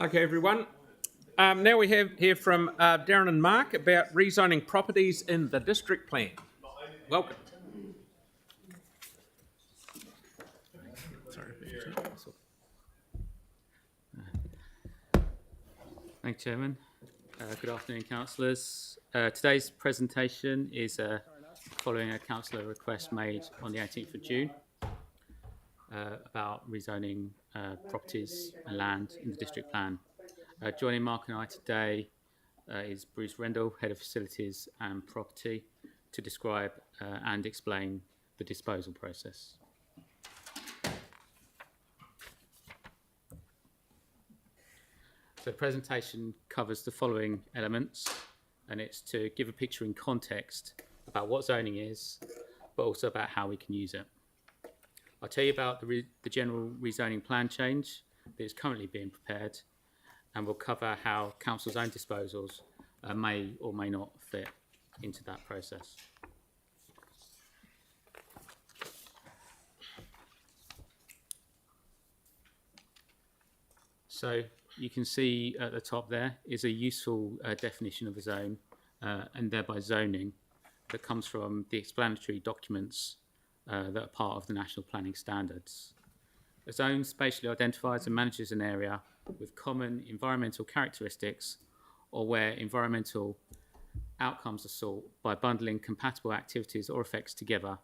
Okay, everyone. Now we hear from Darren and Mark about rezoning properties in the district plan. Welcome. Thank you, Chairman. Good afternoon, councillors. Today's presentation is following a councillor request made on the 18th of June about rezoning properties and land in the district plan. Joining Mark and I today is Bruce Rendell, Head of Facilities and Property, to describe and explain the disposal process. So the presentation covers the following elements, and it's to give a picture in context about what zoning is, but also about how we can use it. I'll tell you about the general rezoning plan change that is currently being prepared, and we'll cover how council's own disposals may or may not fit into that process. So you can see at the top there is a useful definition of a zone and thereby zoning that comes from the explanatory documents that are part of the National Planning Standards. A zone spatially identifies and manages an area with common environmental characteristics or where environmental outcomes are sought by bundling compatible activities or effects together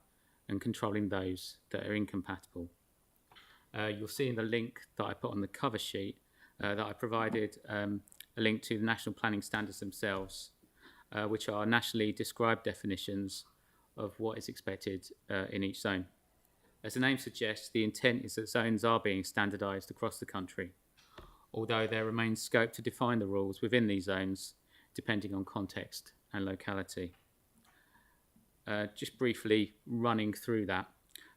and controlling those that are incompatible. You'll see in the link that I put on the cover sheet that I provided a link to the National Planning Standards themselves, which are nationally described definitions of what is expected in each zone. As the name suggests, the intent is that zones are being standardised across the country, although there remains scope to define the rules within these zones depending on context and locality. Just briefly running through that.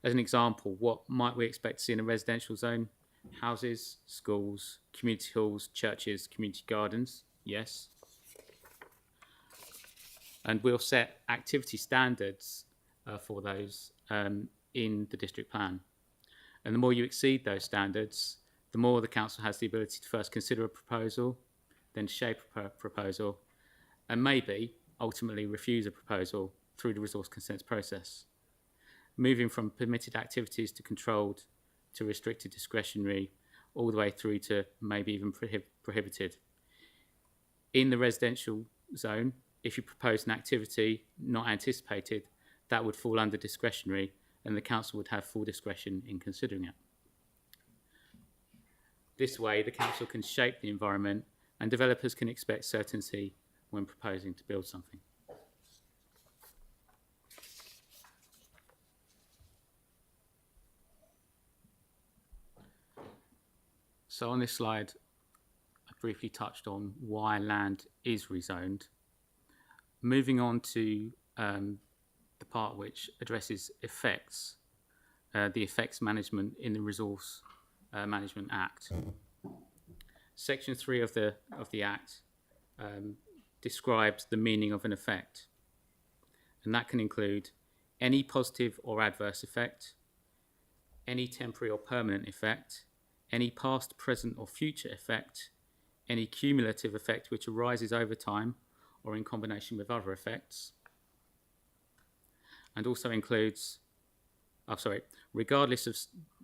As an example, what might we expect to see in a residential zone? Houses, schools, community halls, churches, community gardens, yes. And we'll set activity standards for those in the district plan. And the more you exceed those standards, the more the council has the ability to first consider a proposal, then shape a proposal, and maybe ultimately refuse a proposal through the resource consents process. Moving from permitted activities to controlled to restricted discretionary, all the way through to maybe even prohibited. In the residential zone, if you propose an activity not anticipated, that would fall under discretionary and the council would have full discretion in considering it. This way, the council can shape the environment and developers can expect certainty when proposing to build something. So on this slide, I briefly touched on why land is rezoned. Moving on to the part which addresses effects, the effects management in the Resource Management Act. Section 3 of the Act describes the meaning of an effect, and that can include any positive or adverse effect, any temporary or permanent effect, any past, present or future effect, any cumulative effect which arises over time or in combination with other effects, and also includes, regardless of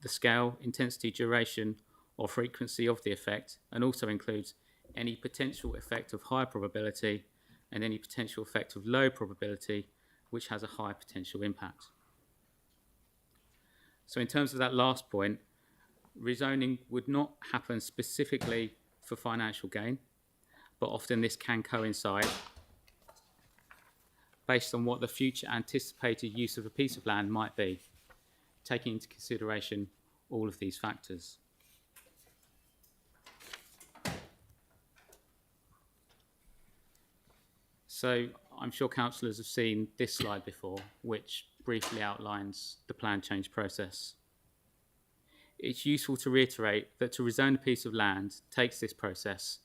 the scale, intensity, duration or frequency of the effect, and also includes any potential effect of high probability and any potential effect of low probability which has a high potential impact. So in terms of that last point, rezoning would not happen specifically for financial gain, but often this can coincide based on what the future anticipated use of a piece of land might be, taking into consideration all of these factors. So I'm sure councillors have seen this slide before, which briefly outlines the plan change process. It's useful to reiterate that to rezone a piece of land takes this process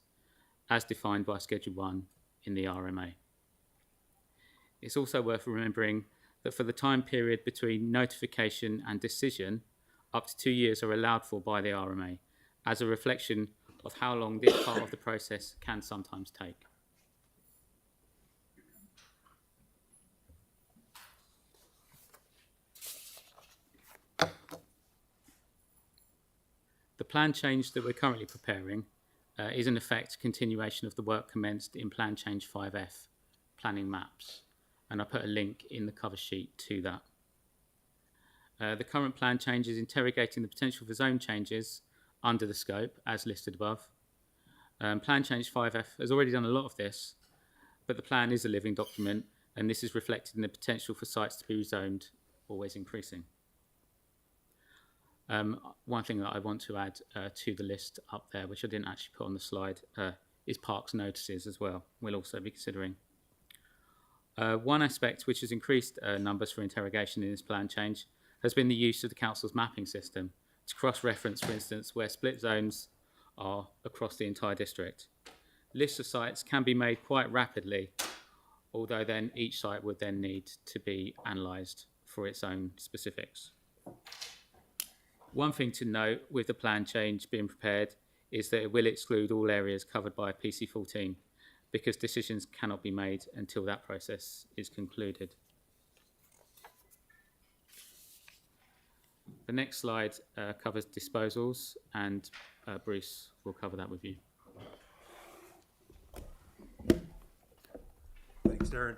as defined by Schedule 1 in the RMA. It's also worth remembering that for the time period between notification and decision, up to 2 years are allowed for by the RMA as a reflection of how long this part of the process can sometimes take. The plan change that we're currently preparing is in effect a continuation of the work commenced in Plan Change 5F, Planning Maps, and I put a link in the cover sheet to that. The current plan change is interrogating the potential for zone changes under the scope, as listed above. Plan Change 5F has already done a lot of this, but the plan is a living document, and this is reflected in the potential for sites to be rezoned, always increasing. One thing that I want to add to the list up there, which I didn't actually put on the slide, is parks notices as well. We'll also be considering. One aspect which has increased numbers for interrogation in this plan change has been the use of the council's mapping system to cross-reference, for instance, where split zones are across the entire district. Lists of sites can be made quite rapidly, although then each site would then need to be analysed for its own specifics. One thing to note with the plan change being prepared is that it will exclude all areas covered by PC14 because decisions cannot be made until that process is concluded. The next slide covers disposals, and Bruce will cover that with you. Thanks, Darren.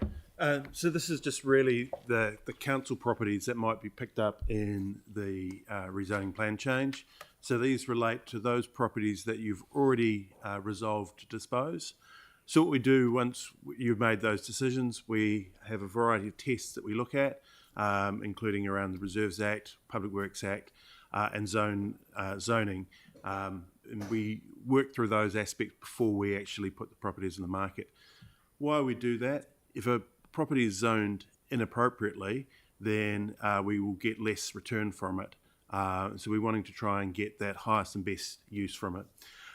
So this is just really the council properties that might be picked up in the rezoning plan change. So these relate to those properties that you've already resolved to dispose. So what we do once you've made those decisions, we have a variety of tests that we look at, including around the Reserves Act, Public Works Act, and zoning. And we work through those aspects before we actually put the properties in the market. Why we do that? If a property is zoned inappropriately, then we will get less return from it. So we're wanting to try and get that highest and best use from it.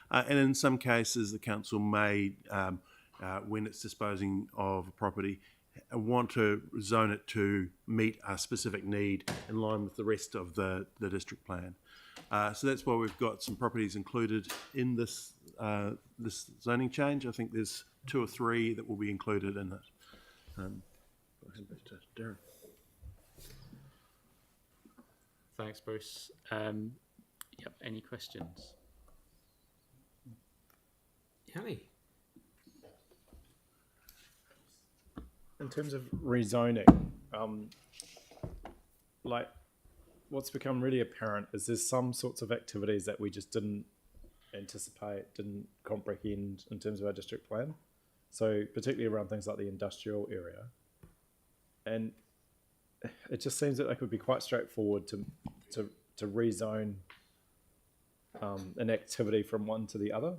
And in some cases, the council may, when it's disposing of a property, want to zone it to meet a specific need in line with the rest of the district plan. So that's why we've got some properties included in this this zoning change. I think there's 2 or 3 that will be included in it. Back to Darren. Thanks, Bruce. Yep, any questions? Yanni? In terms of rezoning, like what's become really apparent is there's some sorts of activities that we just didn't anticipate, didn't comprehend in terms of our district plan. So particularly around things like the industrial area. And it just seems that they could be quite straightforward to rezone an activity from one to the other.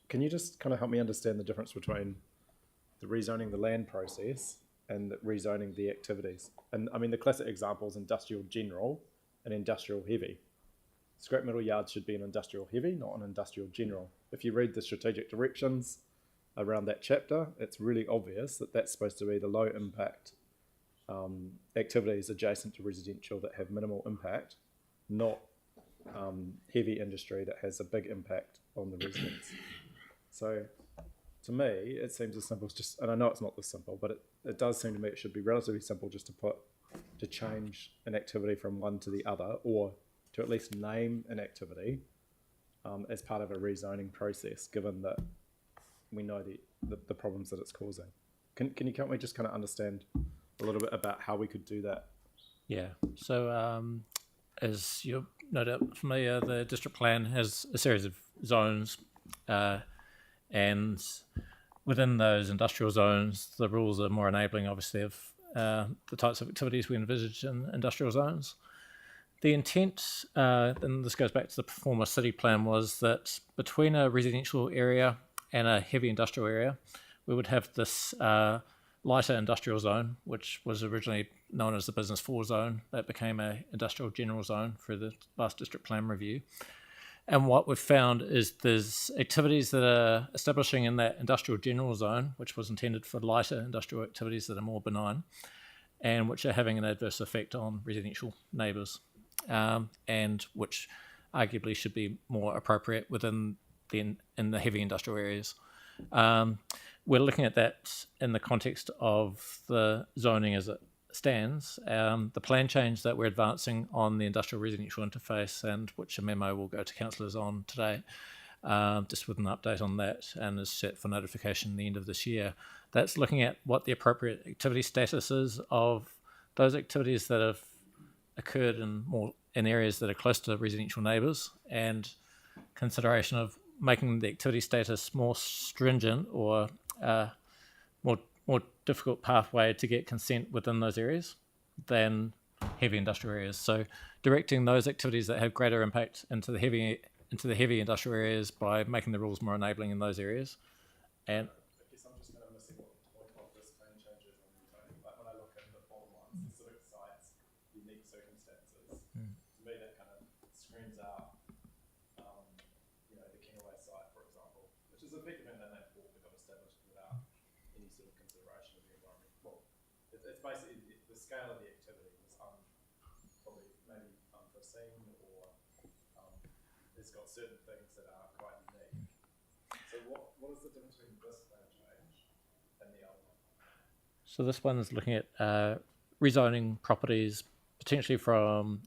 Can you just kind of help me understand the difference between the rezoning the land process and the rezoning the activities? And I mean, the classic example is industrial general and industrial heavy. Scrap metal yards should be an industrial heavy, not an industrial general. If you read the strategic directions around that chapter, it's really obvious that that's supposed to be the low impact activities adjacent to residential that have minimal impact, not heavy industry that has a big impact on the residents. So to me, it seems as simple as just, and I know it's not this simple, but it does seem to me it should be relatively simple just to change an activity from one to the other, or to at least name an activity as part of a rezoning process, given that we know the problems that it's causing. Can you help me just kind of understand a little bit about how we could do that? Yeah, so as you're no doubt familiar, the district plan has a series of zones, and within those industrial zones, the rules are more enabling, obviously, of the types of activities we envisage in industrial zones. The intent, and this goes back to the former city plan, was that between a residential area and a heavy industrial area, we would have this lighter industrial zone, which was originally known as the Business 4 zone. That became a industrial general zone through the last district plan review. And what we've found is there's activities that are establishing in that industrial general zone, which was intended for lighter industrial activities that are more benign, and which are having an adverse effect on residential neighbours, and which arguably should be more appropriate within in the heavy industrial areas. We're looking at that in the context of the zoning as it stands. The plan change that we're advancing on the industrial residential interface, and which a memo will go to councillors on today, just with an update on that, and is set for notification at the end of this year. That's looking at what the appropriate activity status is of those activities that have occurred in areas that are close to residential neighbours, and consideration of making the activity status more stringent or more difficult pathway to get consent within those areas than heavy industrial areas. So directing those activities that have greater impact into the heavy industrial areas by making the rules more enabling in those areas. And I guess I'm just kind of missing what the point of this plan change is on rezoning. Like when I look at the bottom lines, specific sites, unique circumstances, to me that kind of screams out, the Kingaway site, for example, which is effectively an innate fault that got established without any sort of consideration of the environment. Well, it's basically the scale of the activity was probably maybe unforeseen, or it's got certain things that are quite unique. So what is the difference between this plan change and the other one? so this one is looking at rezoning properties potentially from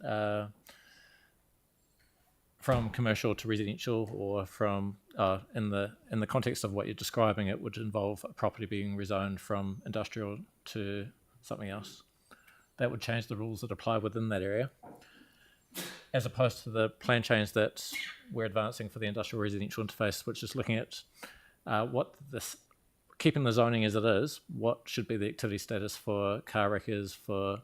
commercial to residential, or from in the context of what you're describing, it would involve a property being rezoned from industrial to something else. That would change the rules that apply within that area, as opposed to the plan change that we're advancing for the industrial residential interface, which is looking at keeping the zoning as it is, what should be the activity status for car wreckers, for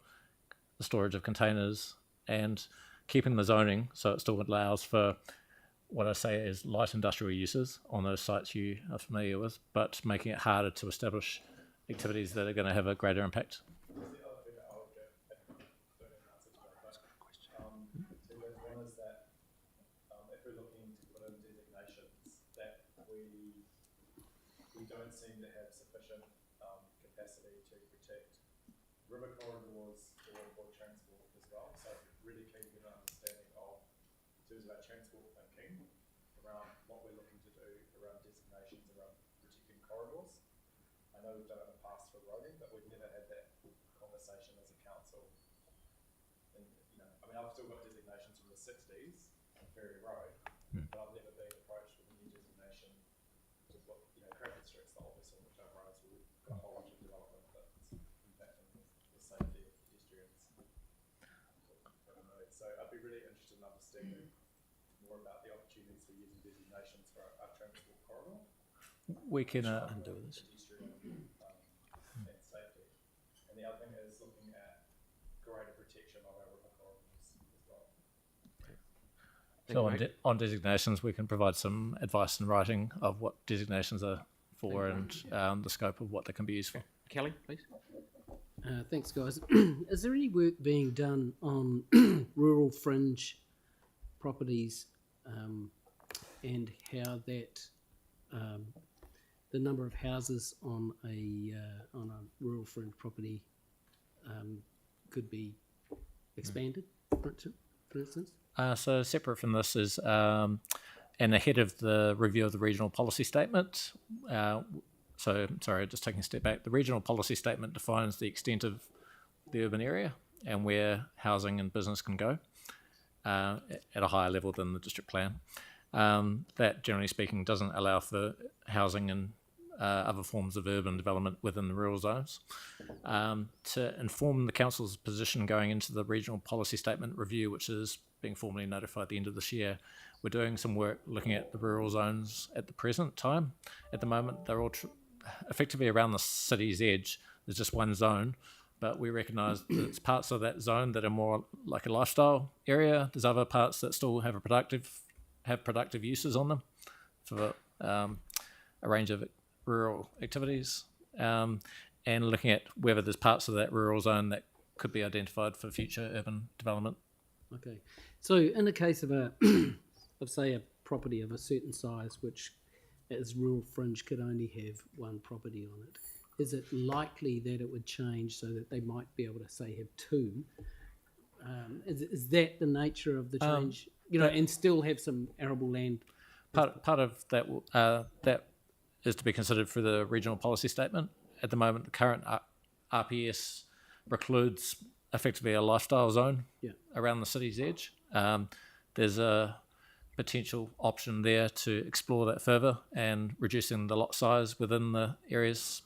the storage of containers, and keeping the zoning so it still allows for what I say is light industrial uses on those sites you are familiar with, but making it harder to establish activities that are going to have a greater impact. The other thing that I would get, don't know answer to that, but two ways. One is that if we're looking to put in designations, that we don't seem to have sufficient capacity to protect river corridors or transport as well. So really keen to get an understanding of, in terms of our transport thinking, around what we're looking to do around designations, around protecting corridors. I know we've done it in the past for roading, but we've never had that conversation as a council. And, I've still got designations from the 60s on Ferry Road, but I've never been approached with a new designation, which is what, Christchurch, the obvious one, which I've raised, we've got a whole bunch of development that's impacting the safety of pedestrians. So I'd be really interested in understanding more about the opportunities for using designations for our transport corridor. We can undo this. And safety. And the other thing is looking at greater protection of our river corridors as well. So on designations, we can provide some advice in writing of what designations are for, and the scope of what they can be used for. Kelly, please. Thanks, guys. Is there any work being done on rural fringe properties, and how that the number of houses on a rural fringe property could be expanded, for instance? So separate from this is, and ahead of the review of the regional policy statement, just taking a step back, the regional policy statement defines the extent of the urban area and where housing and business can go at a higher level than the district plan. That, generally speaking, doesn't allow for housing and other forms of urban development within the rural zones. To inform the council's position going into the regional policy statement review, which is being formally notified at the end of this year, we're doing some work looking at the rural zones at the present time. At the moment, they're all effectively around the city's edge. There's just one zone, but we recognise that there's parts of that zone that are more like a lifestyle area. There's other parts that still have productive uses on them for a range of rural activities, and looking at whether there's parts of that rural zone that could be identified for future urban development. Okay, so in the case of a property of a certain size, which as rural fringe could only have one property on it, is it likely that it would change so that they might be able to say have two? Is that the nature of the change? And still have some arable land Part of that that is to be considered for the regional policy statement. At the moment, the current RPS precludes effectively a lifestyle zone around the city's edge. There's a potential option there to explore that further and reducing the lot size within the areas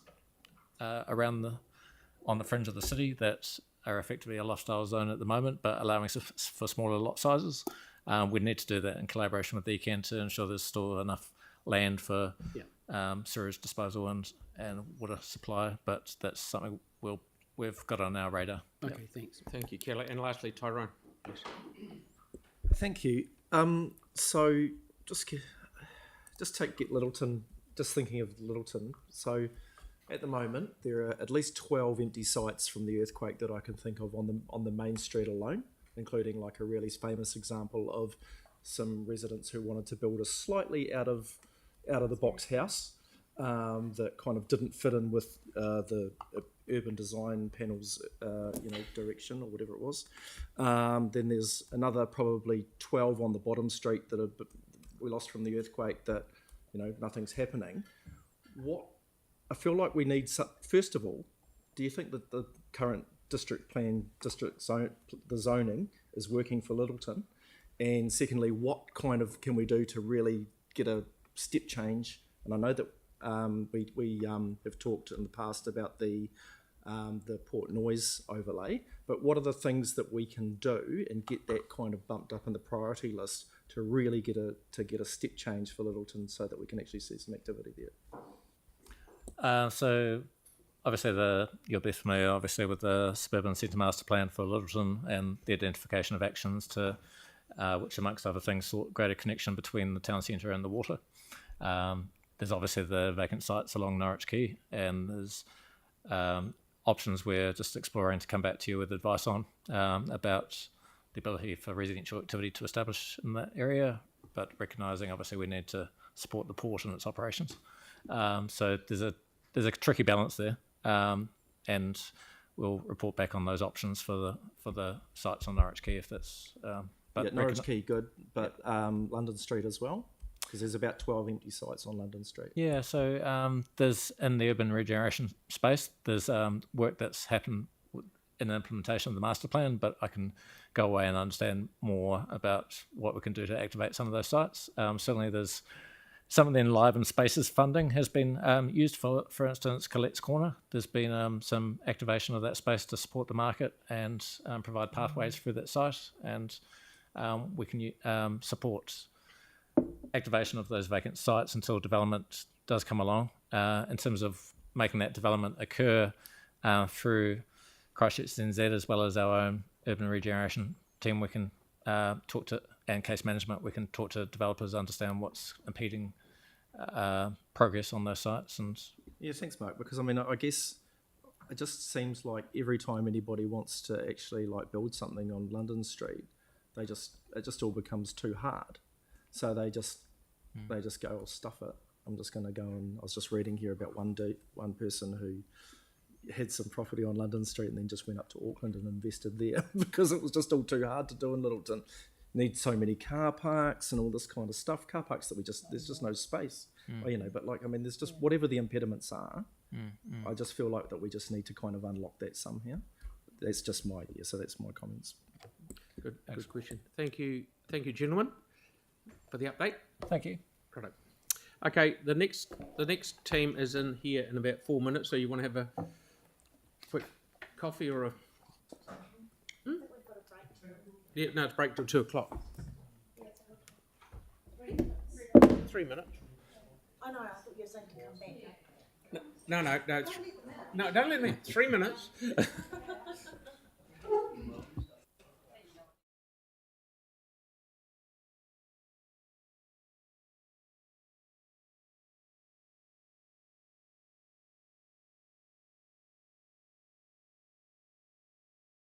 on the fringe of the city that are effectively a lifestyle zone at the moment, but allowing for smaller lot sizes. We need to do that in collaboration with ECAN to ensure there's still enough land for sewage disposal and water supply, but that's something we've got on our radar. Okay, thanks. Thank you, Kelly. And lastly, Tyrone. Yes. Thank you. So just get Littleton. Just thinking of Littleton. So at the moment, there are at least 12 empty sites from the earthquake that I can think of on the main street alone, including like a really famous example of some residents who wanted to build a slightly out of the box house that kind of didn't fit in with the urban design panel's direction or whatever it was. Then there's another probably 12 on the bottom street that we lost from the earthquake that nothing's happening. What I feel like we need, first of all, do you think that the current the zoning is working for Littleton? And secondly, what kind of can we do to really get a step change? And I know that we have talked in the past about the port noise overlay, but what are the things that we can do and get that kind of bumped up in the priority list to really get a step change for Littleton so that we can actually see some activity there? So obviously you'll be familiar obviously with the Suburban Centre Master Plan for Littleton and the identification of actions to which amongst other things sought greater connection between the town centre and the water. There's obviously the vacant sites along Norwich Quay, and there's options we're just exploring to come back to you with advice on about the ability for residential activity to establish in that area, but recognising obviously we need to support the port and its operations. So there's a tricky balance there, and we'll report back on those options for the sites on Norwich Quay if that's. But Norwich Quay good, but London Street as well, because there's about 12 empty sites on London Street. Yeah, so there's in the urban regeneration space, there's work that's happened in the implementation of the master plan, but I can go away and understand more about what we can do to activate some of those sites. Certainly there's some of the enlivened spaces funding has been used for instance, Colette's Corner. There's been some activation of that space to support the market and provide pathways through that site, and we can support activation of those vacant sites until development does come along. In terms of making that development occur through Christchurch NZ as well as our own urban regeneration team, we can talk to, and case management, we can talk to developers, understand what's impeding progress on those sites. And yeah, thanks, Mark. Because I guess it just seems like every time anybody wants to actually build something on London Street, it just all becomes too hard. So they just go, "Oh, stuff it. I'm just going to go." And I was just reading here about one person who had some property on London Street and then just went up to Auckland and invested there because it was just all too hard to do in Littleton. Need so many car parks and all this kind of stuff. Car parks that there's just no space. But there's just whatever the impediments are. I just feel like that we just need to kind of unlock that somehow. That's just my idea. So that's my comments. Good question. Thank you, gentlemen, for the update. thank you. Product. Okay, the next team is in here in about 4 minutes. So you want to have a quick coffee or a? Yeah, no, it's break till 2 o'clock. 3 minutes. I know, I thought you were saying to come back. No, don't let me. 3 minutes.